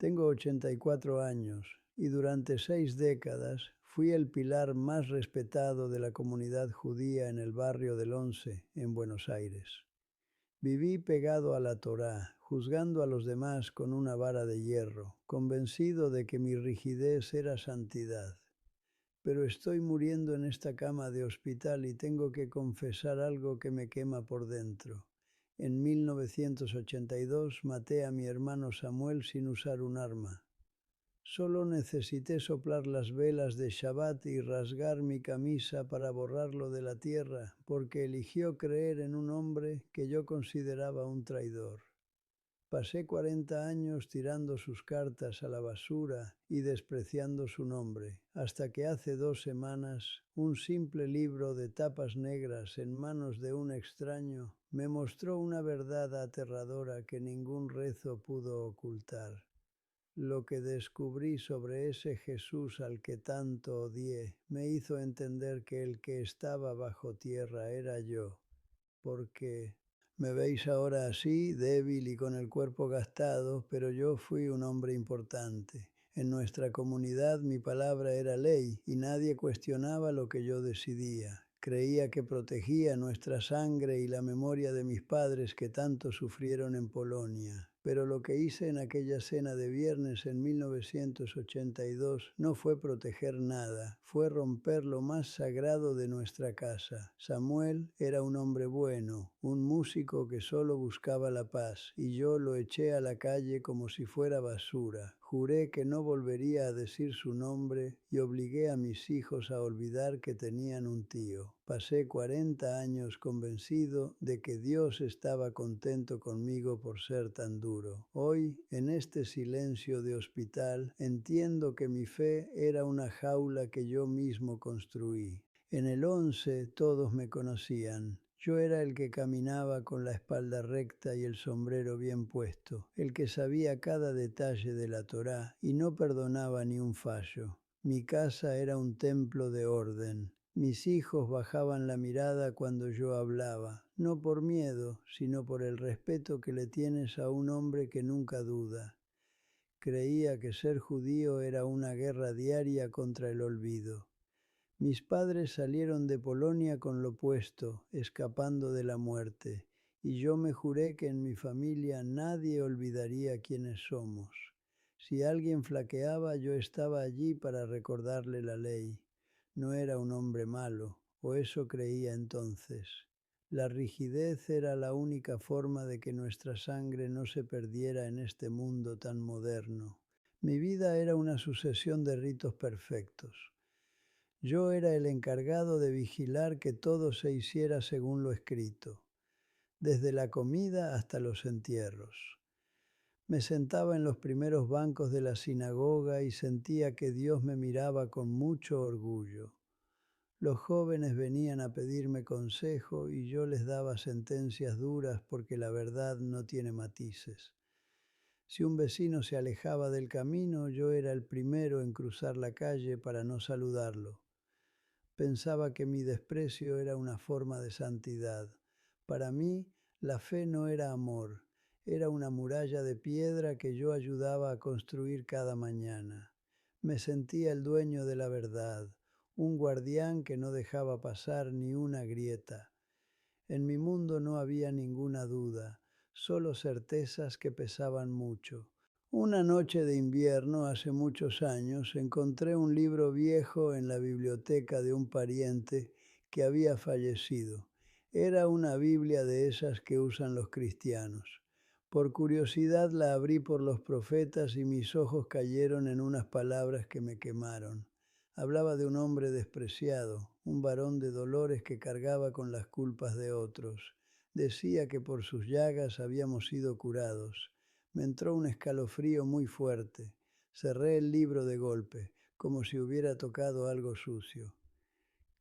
Tengo 84 años y durante 6 décadas fui el pilar más respetado de la comunidad judía en el barrio del Once, en Buenos Aires. Viví pegado a la Torá, juzgando a los demás con una vara de hierro, convencido de que mi rigidez era santidad. Pero estoy muriendo en esta cama de hospital y tengo que confesar algo que me quema por dentro. En 1982 maté a mi hermano Samuel sin usar un arma. Solo necesité soplar las velas de Shabbat y rasgar mi camisa para borrarlo de la tierra, porque eligió creer en un hombre que yo consideraba un traidor. Pasé 40 años tirando sus cartas a la basura y despreciando su nombre, hasta que hace 2 semanas un simple libro de tapas negras en manos de un extraño me mostró una verdad aterradora que ningún rezo pudo ocultar. Lo que descubrí sobre ese Jesús al que tanto odié me hizo entender que el que estaba bajo tierra era yo, porque me veis ahora así, débil y con el cuerpo gastado, pero yo fui un hombre importante. En nuestra comunidad mi palabra era ley y nadie cuestionaba lo que yo decidía. Creía que protegía nuestra sangre y la memoria de mis padres que tanto sufrieron en Polonia. Pero lo que hice en aquella cena de viernes en 1982 no fue proteger nada, fue romper lo más sagrado de nuestra casa. Samuel era un hombre bueno, un músico que solo buscaba la paz, y yo lo eché a la calle como si fuera basura. Juré que no volvería a decir su nombre y obligué a mis hijos a olvidar que tenían un tío. Pasé 40 años convencido de que Dios estaba contento conmigo por ser tan duro. Hoy, en este silencio de hospital, entiendo que mi fe era una jaula que yo mismo construí. En el 11 todos me conocían. Yo era el que caminaba con la espalda recta y el sombrero bien puesto, el que sabía cada detalle de la Torá y no perdonaba ni un fallo. Mi casa era un templo de orden. Mis hijos bajaban la mirada cuando yo hablaba, no por miedo, sino por el respeto que le tienes a un hombre que nunca duda. Creía que ser judío era una guerra diaria contra el olvido. Mis padres salieron de Polonia con lo puesto, escapando de la muerte, y yo me juré que en mi familia nadie olvidaría quiénes somos. Si alguien flaqueaba, yo estaba allí para recordarle la ley. No era un hombre malo, o eso creía entonces. La rigidez era la única forma de que nuestra sangre no se perdiera en este mundo tan moderno. Mi vida era una sucesión de ritos perfectos. Yo era el encargado de vigilar que todo se hiciera según lo escrito, desde la comida hasta los entierros. Me sentaba en los primeros bancos de la sinagoga y sentía que Dios me miraba con mucho orgullo. Los jóvenes venían a pedirme consejo y yo les daba sentencias duras porque la verdad no tiene matices. Si un vecino se alejaba del camino, yo era el primero en cruzar la calle para no saludarlo. Pensaba que mi desprecio era una forma de santidad. Para mí, la fe no era amor, era una muralla de piedra que yo ayudaba a construir cada mañana. Me sentía el dueño de la verdad, un guardián que no dejaba pasar ni una grieta. En mi mundo no había ninguna duda, solo certezas que pesaban mucho. Una noche de invierno, hace muchos años, encontré un libro viejo en la biblioteca de un pariente que había fallecido. Era una Biblia de esas que usan los cristianos. Por curiosidad la abrí por los profetas y mis ojos cayeron en unas palabras que me quemaron. Hablaba de un hombre despreciado, un varón de dolores que cargaba con las culpas de otros. Decía que por sus llagas habíamos sido curados. Me entró un escalofrío muy fuerte. Cerré el libro de golpe, como si hubiera tocado algo sucio.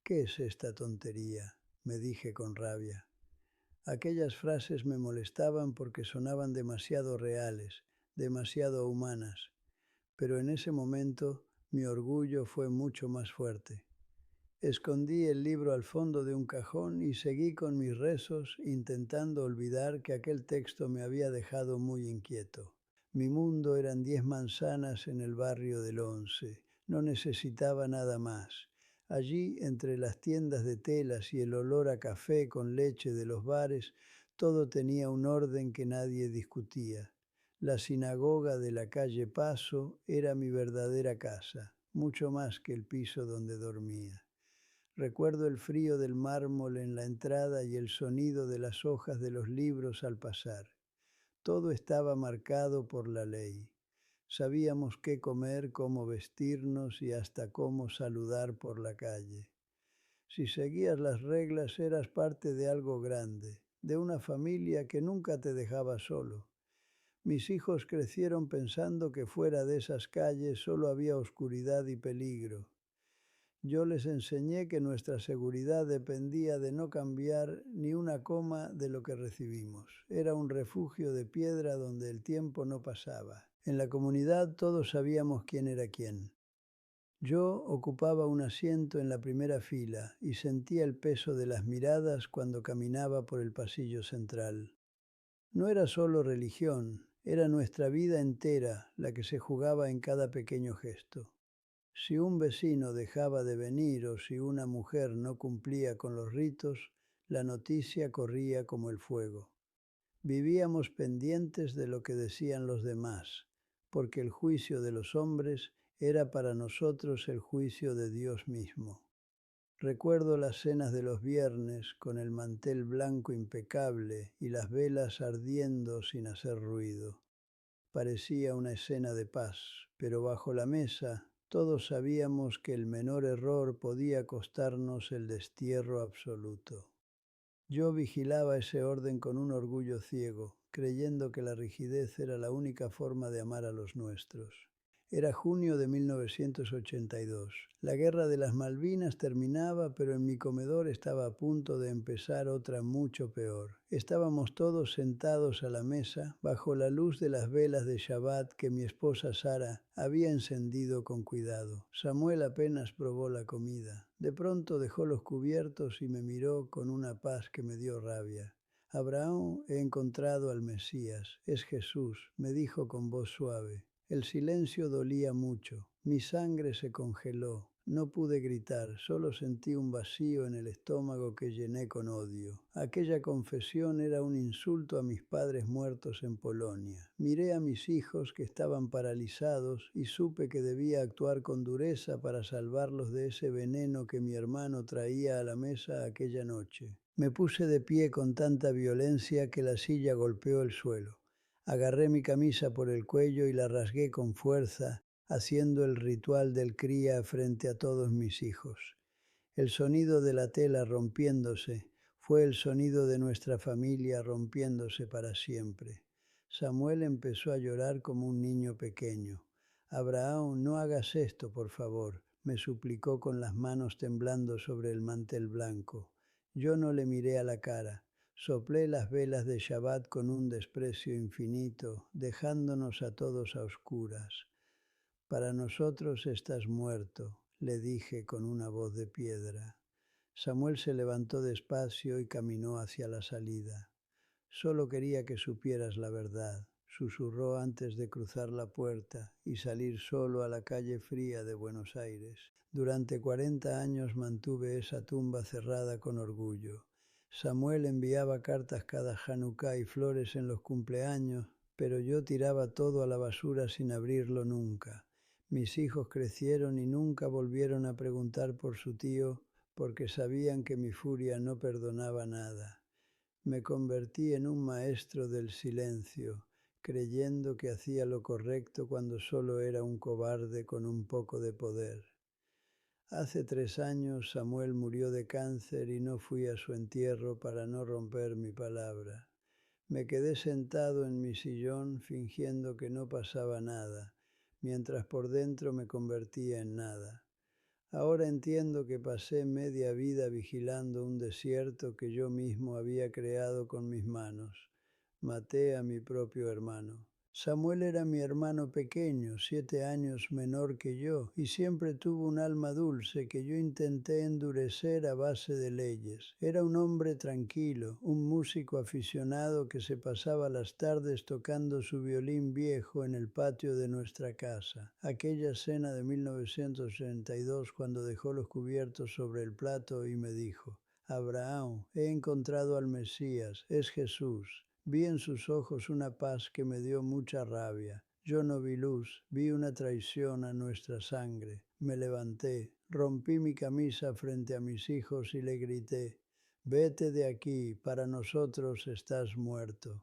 ¿Qué es esta tontería?, me dije con rabia. Aquellas frases me molestaban porque sonaban demasiado reales, demasiado humanas. Pero en ese momento mi orgullo fue mucho más fuerte. Escondí el libro al fondo de un cajón y seguí con mis rezos intentando olvidar que aquel texto me había dejado muy inquieto. Mi mundo eran 10 manzanas en el barrio del Once. No necesitaba nada más. Allí, entre las tiendas de telas y el olor a café con leche de los bares, todo tenía un orden que nadie discutía. La sinagoga de la calle Paso era mi verdadera casa, mucho más que el piso donde dormía. Recuerdo el frío del mármol en la entrada y el sonido de las hojas de los libros al pasar. Todo estaba marcado por la ley. Sabíamos qué comer, cómo vestirnos y hasta cómo saludar por la calle. Si seguías las reglas eras parte de algo grande, de una familia que nunca te dejaba solo. Mis hijos crecieron pensando que fuera de esas calles solo había oscuridad y peligro. Yo les enseñé que nuestra seguridad dependía de no cambiar ni una coma de lo que recibimos. Era un refugio de piedra donde el tiempo no pasaba. En la comunidad todos sabíamos quién era quién. Yo ocupaba un asiento en la primera fila y sentía el peso de las miradas cuando caminaba por el pasillo central. No era solo religión, era nuestra vida entera la que se jugaba en cada pequeño gesto. Si un vecino dejaba de venir o si una mujer no cumplía con los ritos, la noticia corría como el fuego. Vivíamos pendientes de lo que decían los demás, porque el juicio de los hombres era para nosotros el juicio de Dios mismo. Recuerdo las cenas de los viernes con el mantel blanco impecable y las velas ardiendo sin hacer ruido. Parecía una escena de paz, pero bajo la mesa todos sabíamos que el menor error podía costarnos el destierro absoluto. Yo vigilaba ese orden con un orgullo ciego, creyendo que la rigidez era la única forma de amar a los nuestros. Era junio de 1982. La guerra de las Malvinas terminaba, pero en mi comedor estaba a punto de empezar otra mucho peor. Estábamos todos sentados a la mesa, bajo la luz de las velas de Shabbat que mi esposa Sara había encendido con cuidado. Samuel apenas probó la comida. De pronto dejó los cubiertos y me miró con una paz que me dio rabia. Abraham, he encontrado al Mesías, es Jesús, me dijo con voz suave. El silencio dolía mucho, mi sangre se congeló, no pude gritar, solo sentí un vacío en el estómago que llené con odio. Aquella confesión era un insulto a mis padres muertos en Polonia. Miré a mis hijos que estaban paralizados y supe que debía actuar con dureza para salvarlos de ese veneno que mi hermano traía a la mesa aquella noche. Me puse de pie con tanta violencia que la silla golpeó el suelo. Agarré mi camisa por el cuello y la rasgué con fuerza, haciendo el ritual del cría frente a todos mis hijos. El sonido de la tela rompiéndose fue el sonido de nuestra familia rompiéndose para siempre. Samuel empezó a llorar como un niño pequeño. Abraham, no hagas esto, por favor, me suplicó con las manos temblando sobre el mantel blanco. Yo no le miré a la cara. Soplé las velas de Shabbat con un desprecio infinito, dejándonos a todos a oscuras. Para nosotros estás muerto, le dije con una voz de piedra. Samuel se levantó despacio y caminó hacia la salida. Solo quería que supieras la verdad, susurró antes de cruzar la puerta y salir solo a la calle fría de Buenos Aires. Durante 40 años mantuve esa tumba cerrada con orgullo. Samuel enviaba cartas cada Hanukkah y flores en los cumpleaños, pero yo tiraba todo a la basura sin abrirlo nunca. Mis hijos crecieron y nunca volvieron a preguntar por su tío porque sabían que mi furia no perdonaba nada. Me convertí en un maestro del silencio, creyendo que hacía lo correcto cuando solo era un cobarde con un poco de poder. Hace 3 años Samuel murió de cáncer y no fui a su entierro para no romper mi palabra. Me quedé sentado en mi sillón fingiendo que no pasaba nada, mientras por dentro me convertía en nada. Ahora entiendo que pasé media vida vigilando un desierto que yo mismo había creado con mis manos. Maté a mi propio hermano. Samuel era mi hermano pequeño, 7 años menor que yo, y siempre tuvo un alma dulce que yo intenté endurecer a base de leyes. Era un hombre tranquilo, un músico aficionado que se pasaba las tardes tocando su violín viejo en el patio de nuestra casa. Aquella cena de 1982 cuando dejó los cubiertos sobre el plato y me dijo: Abraham, he encontrado al Mesías, es Jesús. Vi en sus ojos una paz que me dio mucha rabia. Yo no vi luz, vi una traición a nuestra sangre. Me levanté, rompí mi camisa frente a mis hijos y le grité: Vete de aquí, para nosotros estás muerto.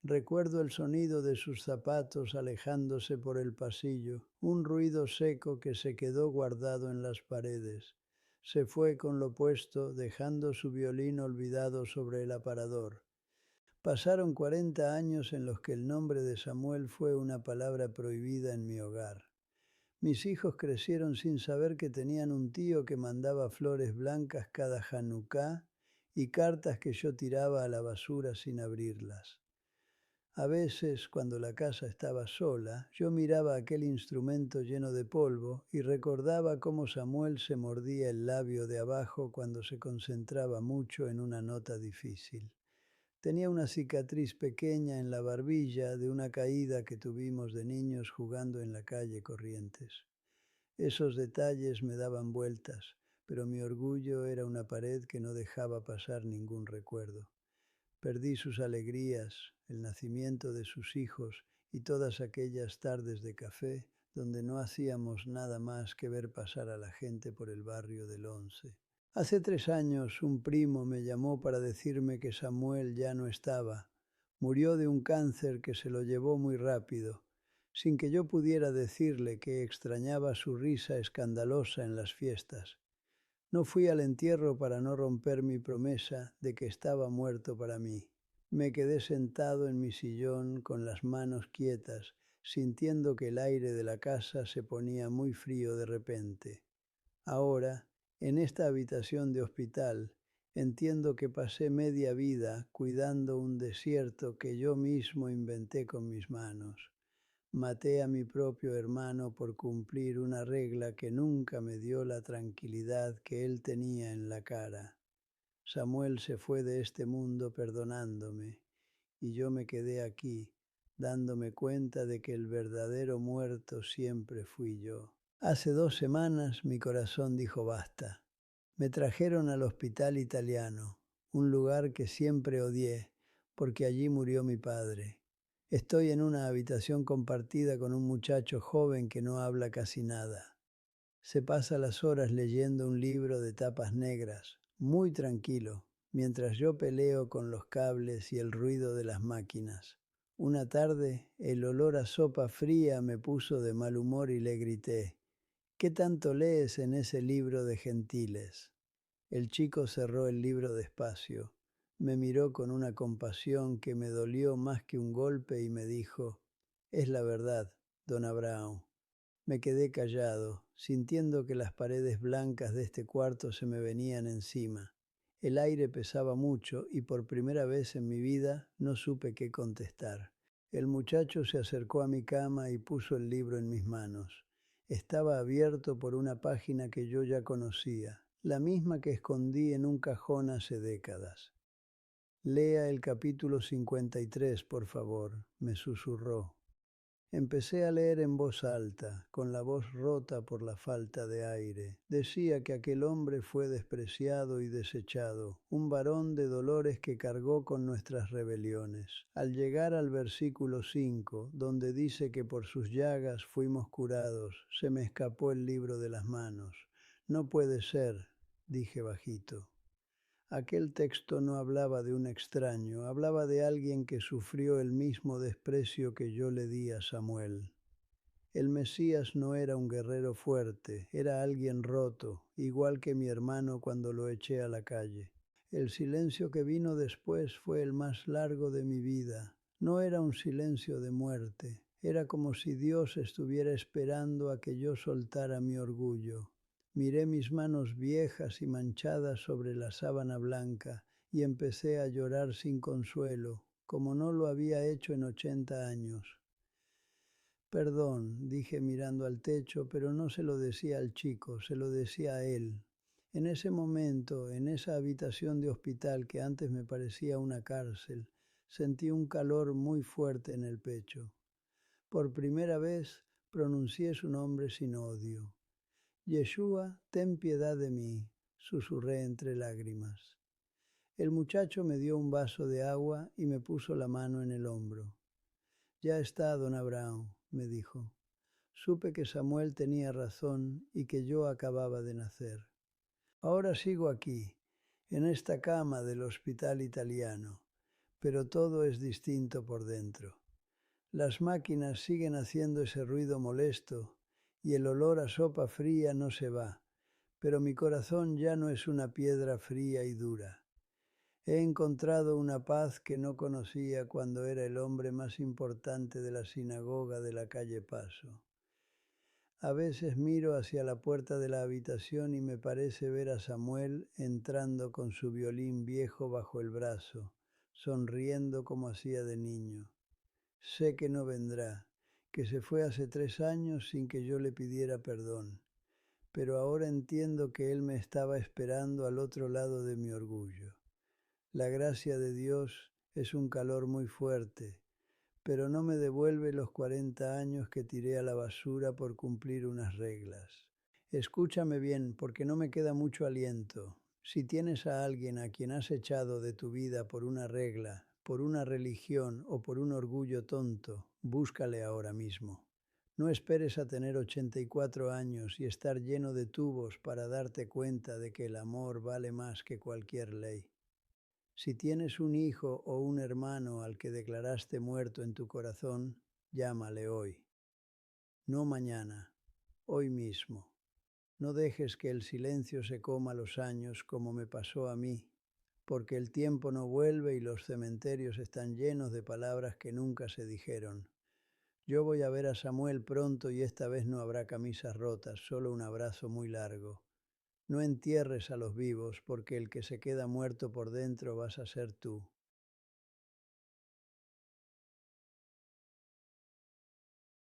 Recuerdo el sonido de sus zapatos alejándose por el pasillo, un ruido seco que se quedó guardado en las paredes. Se fue con lo puesto, dejando su violín olvidado sobre el aparador. Pasaron 40 años en los que el nombre de Samuel fue una palabra prohibida en mi hogar. Mis hijos crecieron sin saber que tenían un tío que mandaba flores blancas cada Hanukkah y cartas que yo tiraba a la basura sin abrirlas. A veces, cuando la casa estaba sola, yo miraba aquel instrumento lleno de polvo y recordaba cómo Samuel se mordía el labio de abajo cuando se concentraba mucho en una nota difícil. Tenía una cicatriz pequeña en la barbilla de una caída que tuvimos de niños jugando en la calle Corrientes. Esos detalles me daban vueltas, pero mi orgullo era una pared que no dejaba pasar ningún recuerdo. Perdí sus alegrías, el nacimiento de sus hijos y todas aquellas tardes de café donde no hacíamos nada más que ver pasar a la gente por el barrio del Once. Hace 3 años un primo me llamó para decirme que Samuel ya no estaba. Murió de un cáncer que se lo llevó muy rápido, sin que yo pudiera decirle que extrañaba su risa escandalosa en las fiestas. No fui al entierro para no romper mi promesa de que estaba muerto para mí. Me quedé sentado en mi sillón con las manos quietas, sintiendo que el aire de la casa se ponía muy frío de repente. Ahora, en esta habitación de hospital, entiendo que pasé media vida cuidando un desierto que yo mismo inventé con mis manos. Maté a mi propio hermano por cumplir una regla que nunca me dio la tranquilidad que él tenía en la cara. Samuel se fue de este mundo perdonándome y yo me quedé aquí, dándome cuenta de que el verdadero muerto siempre fui yo. Hace 2 semanas mi corazón dijo basta. Me trajeron al hospital italiano, un lugar que siempre odié, porque allí murió mi padre. Estoy en una habitación compartida con un muchacho joven que no habla casi nada. Se pasa las horas leyendo un libro de tapas negras, muy tranquilo, mientras yo peleo con los cables y el ruido de las máquinas. Una tarde, el olor a sopa fría me puso de mal humor y le grité: ¿Qué tanto lees en ese libro de gentiles? El chico cerró el libro despacio, me miró con una compasión que me dolió más que un golpe y me dijo: Es la verdad, don Abraham. Me quedé callado, sintiendo que las paredes blancas de este cuarto se me venían encima. El aire pesaba mucho y por primera vez en mi vida no supe qué contestar. El muchacho se acercó a mi cama y puso el libro en mis manos. Estaba abierto por una página que yo ya conocía, la misma que escondí en un cajón hace décadas. Lea el capítulo 53, por favor, me susurró. Empecé a leer en voz alta, con la voz rota por la falta de aire. Decía que aquel hombre fue despreciado y desechado, un varón de dolores que cargó con nuestras rebeliones. Al llegar al versículo 5, donde dice que por sus llagas fuimos curados, se me escapó el libro de las manos. No puede ser, dije bajito. Aquel texto no hablaba de un extraño, hablaba de alguien que sufrió el mismo desprecio que yo le di a Samuel. El Mesías no era un guerrero fuerte, era alguien roto, igual que mi hermano cuando lo eché a la calle. El silencio que vino después fue el más largo de mi vida. No era un silencio de muerte, era como si Dios estuviera esperando a que yo soltara mi orgullo. Miré mis manos viejas y manchadas sobre la sábana blanca y empecé a llorar sin consuelo, como no lo había hecho en 80 años. Perdón, dije mirando al techo, pero no se lo decía al chico, se lo decía a él. En ese momento, en esa habitación de hospital que antes me parecía una cárcel, sentí un calor muy fuerte en el pecho. Por primera vez pronuncié su nombre sin odio. Yeshua, ten piedad de mí, susurré entre lágrimas. El muchacho me dio un vaso de agua y me puso la mano en el hombro. Ya está, don Abraham, me dijo. Supe que Samuel tenía razón y que yo acababa de nacer. Ahora sigo aquí, en esta cama del hospital italiano, pero todo es distinto por dentro. Las máquinas siguen haciendo ese ruido molesto y el olor a sopa fría no se va, pero mi corazón ya no es una piedra fría y dura. He encontrado una paz que no conocía cuando era el hombre más importante de la sinagoga de la calle Paso. A veces miro hacia la puerta de la habitación y me parece ver a Samuel entrando con su violín viejo bajo el brazo, sonriendo como hacía de niño. Sé que no vendrá, que se fue hace 3 años sin que yo le pidiera perdón, pero ahora entiendo que él me estaba esperando al otro lado de mi orgullo. La gracia de Dios es un calor muy fuerte, pero no me devuelve los 40 años que tiré a la basura por cumplir unas reglas. Escúchame bien, porque no me queda mucho aliento. Si tienes a alguien a quien has echado de tu vida por una regla, por una religión o por un orgullo tonto, búscale ahora mismo. No esperes a tener 84 años y estar lleno de tubos para darte cuenta de que el amor vale más que cualquier ley. Si tienes un hijo o un hermano al que declaraste muerto en tu corazón, llámale hoy. No mañana, hoy mismo. No dejes que el silencio se coma los años como me pasó a mí, porque el tiempo no vuelve y los cementerios están llenos de palabras que nunca se dijeron. Yo voy a ver a Samuel pronto y esta vez no habrá camisas rotas, solo un abrazo muy largo. No entierres a los vivos, porque el que se queda muerto por dentro vas a ser tú.